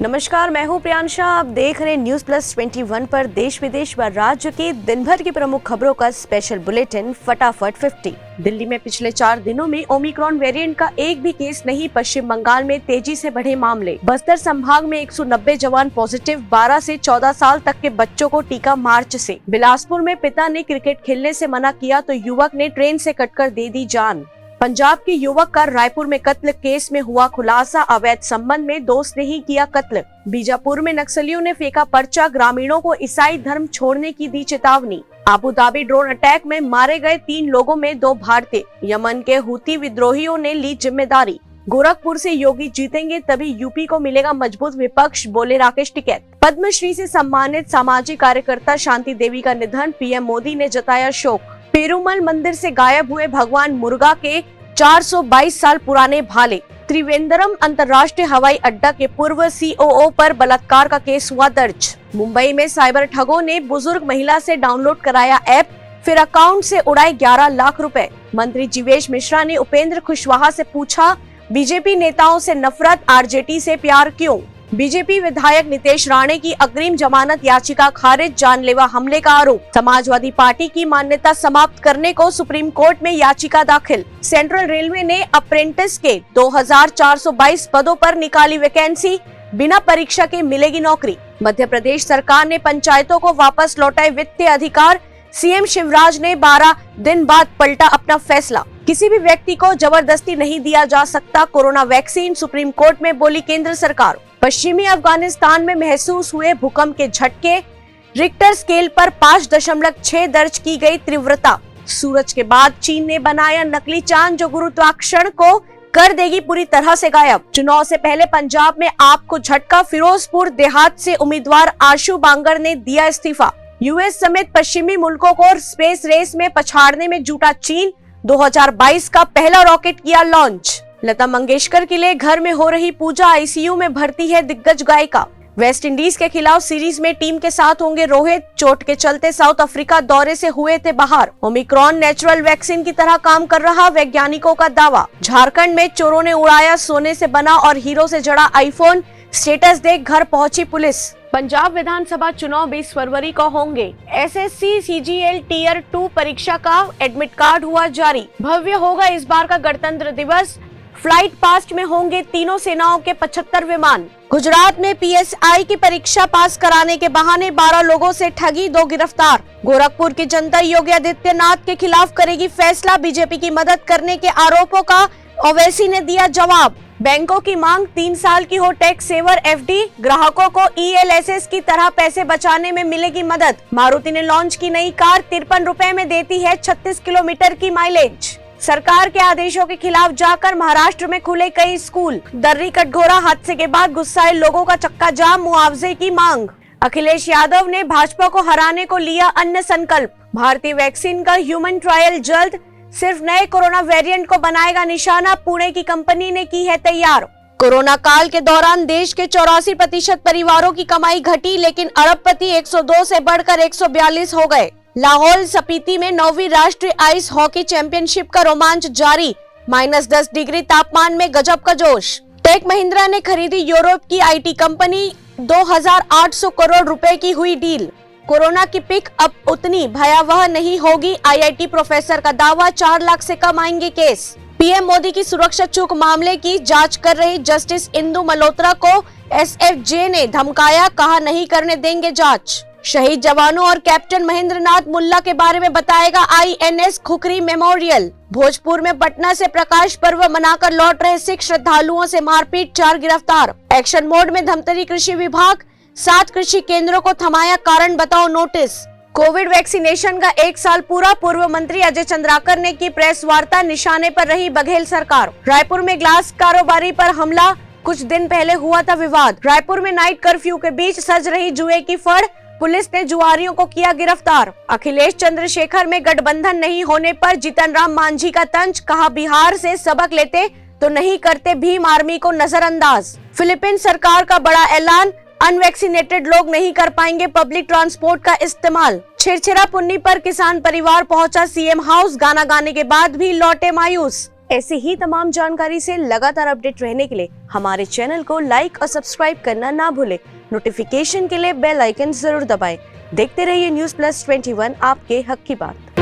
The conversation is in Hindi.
नमस्कार, मैं हूं प्रियांशा। आप देख रहे हैं न्यूज प्लस 21 पर देश विदेश व राज्य की दिन भर की प्रमुख खबरों का स्पेशल बुलेटिन फटाफट 50। दिल्ली में पिछले 4 दिनों में ओमिक्रॉन वेरिएंट का एक भी केस नहीं। पश्चिम बंगाल में तेजी से बढ़े मामले। बस्तर संभाग में 190 जवान पॉजिटिव। 12 से 14 साल तक के बच्चों को टीका मार्च से। बिलासपुर में पिता ने क्रिकेट खेलने से मना किया तो युवक ने ट्रेन से कटकर दे दी जान। पंजाब के युवक का रायपुर में कत्ल केस में हुआ खुलासा। अवैध संबंध में दोस्त ने ही किया कत्ल। बीजापुर में नक्सलियों ने फेंका पर्चा। ग्रामीणों को ईसाई धर्म छोड़ने की दी चेतावनी। अबू धाबी ड्रोन अटैक में मारे गए 3 लोगों में 2 भारतीय। यमन के हुती विद्रोहियों ने ली जिम्मेदारी। गोरखपुर से योगी जीतेंगे तभी यूपी को मिलेगा मजबूत विपक्ष, बोले राकेश टिकैत। पद्मश्री से सम्मानित सामाजिक कार्यकर्ता शांति देवी का निधन। पीएम मोदी ने जताया शोक। पेरुमल मंदिर से गायब हुए भगवान मुर्गा के 422 साल पुराने भाले। त्रिवेंद्रम अंतर्राष्ट्रीय हवाई अड्डा के पूर्व सीओओ पर बलात्कार का केस हुआ दर्ज। मुंबई में साइबर ठगों ने बुजुर्ग महिला से डाउनलोड कराया ऐप, फिर अकाउंट से उड़ाए 11 लाख रुपए। मंत्री जीवेश मिश्रा ने उपेंद्र कुशवाहा से पूछा, बीजेपी नेताओं से नफरत, आरजेडी से प्यार क्यों। बीजेपी विधायक नितेश राणे की अग्रिम जमानत याचिका खारिज। जानलेवा हमले का आरोप। समाजवादी पार्टी की मान्यता समाप्त करने को सुप्रीम कोर्ट में याचिका दाखिल। सेंट्रल रेलवे ने अप्रेंटिस के 2422 पदों पर निकाली वैकेंसी। बिना परीक्षा के मिलेगी नौकरी। मध्य प्रदेश सरकार ने पंचायतों को वापस लौटाए वित्तीय अधिकार। सीएम शिवराज ने 12 दिन बाद पलटा अपना फैसला। किसी भी व्यक्ति को जबरदस्ती नहीं दिया जा सकता कोरोना वैक्सीन, सुप्रीम कोर्ट में बोली केंद्र सरकार। पश्चिमी अफगानिस्तान में महसूस हुए भूकंप के झटके। रिक्टर स्केल पर 5.6 दर्ज की गई तीव्रता। सूरज के बाद चीन ने बनाया नकली चांद जो गुरुत्वाकर्षण को कर देगी पूरी तरह से गायब। चुनाव से पहले पंजाब में आप को झटका। फिरोजपुर देहात से उम्मीदवार आशु बांगर ने दिया इस्तीफा। यूएस समेत पश्चिमी मुल्कों को स्पेस रेस में पछाड़ने में जुटा चीन। 2022 का पहला रॉकेट किया लॉन्च। लता मंगेशकर के लिए घर में हो रही पूजा। आईसीयू में भर्ती है दिग्गज गायिका। वेस्ट इंडीज के खिलाफ सीरीज में टीम के साथ होंगे रोहित। चोट के चलते साउथ अफ्रीका दौरे से हुए थे बाहर। ओमिक्रॉन नेचुरल वैक्सीन की तरह काम कर रहा, वैज्ञानिकों का दावा। झारखंड में चोरों ने उड़ाया सोने से बना और हीरो से जड़ा आईफोन। स्टेटस देख घर पहुंची पुलिस। पंजाब विधानसभा चुनाव 20 फरवरी को होंगे। एसएससी सीजीएल टीयर 2 परीक्षा का एडमिट कार्ड हुआ जारी। भव्य होगा इस बार का गणतंत्र दिवस। फ्लाइट पास्ट में होंगे तीनों सेनाओं के 75 विमान। गुजरात में पीएसआई की परीक्षा पास कराने के बहाने 12 लोगों से ठगी, 2 गिरफ्तार। गोरखपुर की जनता योगी आदित्यनाथ के खिलाफ करेगी फैसला। बीजेपी की मदद करने के आरोपों का ओवैसी ने दिया जवाब। बैंकों की मांग 3 साल की हो टैक्स सेवर एफडी। ग्राहकों को ईएलएसएस की तरह पैसे बचाने में मिलेगी मदद। मारुति ने लॉन्च की नई कार। 53 रुपए में देती है 36 किलोमीटर की माइलेज। सरकार के आदेशों के खिलाफ जाकर महाराष्ट्र में खुले कई स्कूल। दर्री कटघोरा हादसे के बाद गुस्साए लोगों का चक्का जाम। मुआवजे की मांग। अखिलेश यादव ने भाजपा को हराने को लिया अन्य संकल्प। भारतीय वैक्सीन का ह्यूमन ट्रायल जल्द। सिर्फ नए कोरोना वेरिएंट को बनाएगा निशाना। पुणे की कंपनी ने की है तैयार। कोरोना काल के दौरान देश के 84% परिवारों की कमाई घटी, लेकिन अरबपति 102 से बढ़कर 142 हो गए। लाहौल स्पीति में 9वीं राष्ट्रीय आइस हॉकी चैंपियनशिप का रोमांच जारी। -10 डिग्री तापमान में गजब का जोश। टेक महिंद्रा ने खरीदी यूरोप की आईटी कंपनी। 2800 करोड़ रुपए की हुई डील। कोरोना की पिक अब उतनी भयावह नहीं होगी, आईआईटी प्रोफेसर का दावा। 4 लाख से कम आएंगे केस। पीएम मोदी की सुरक्षा चूक मामले की जांच कर रही जस्टिस इंदु मल्होत्रा को एसएफजे ने धमकाया, कहा नहीं करने देंगे जांच। शहीद जवानों और कैप्टन महेंद्रनाथ मुल्ला के बारे में बताएगा आईएनएस खुखरी मेमोरियल। भोजपुर में पटना से प्रकाश पर्व मनाकर लौट रहे सिख श्रद्धालुओं से मारपीट, 4 गिरफ्तार। एक्शन मोड में धमतरी कृषि विभाग। 7 कृषि केंद्रों को थमाया, कारण बताओ नोटिस। कोविड वैक्सीनेशन का 1 साल पूरा। पूर्व मंत्री अजय चंद्राकर ने की प्रेस वार्ता। निशाने पर रही बघेल सरकार। रायपुर में ग्लास कारोबारी पर हमला। कुछ दिन पहले हुआ था विवाद। रायपुर में नाइट कर्फ्यू के बीच सज रही जुए की फड़। पुलिस ने जुआरियों को किया गिरफ्तार। अखिलेश चंद्रशेखर में गठबंधन नहीं होने पर जीतन राम मांझी का तंज। कहा बिहार से सबक लेते तो नहीं करते भीम आर्मी को नजरअंदाज। फिलीपींस सरकार का बड़ा ऐलान। अनवैक्सीनेटेड लोग नहीं कर पाएंगे पब्लिक ट्रांसपोर्ट का इस्तेमाल। छिरछिरा पुन्नी पर किसान परिवार पहुंचा सीएम हाउस। गाना गाने के बाद भी लौटे मायूस। ऐसे ही तमाम जानकारी से लगातार अपडेट रहने के लिए हमारे चैनल को लाइक और सब्सक्राइब करना ना भूलें। नोटिफिकेशन के लिए बेल आइकन जरूर दबाएं। देखते रहिए न्यूज़ प्लस 21, आपके हक की बात।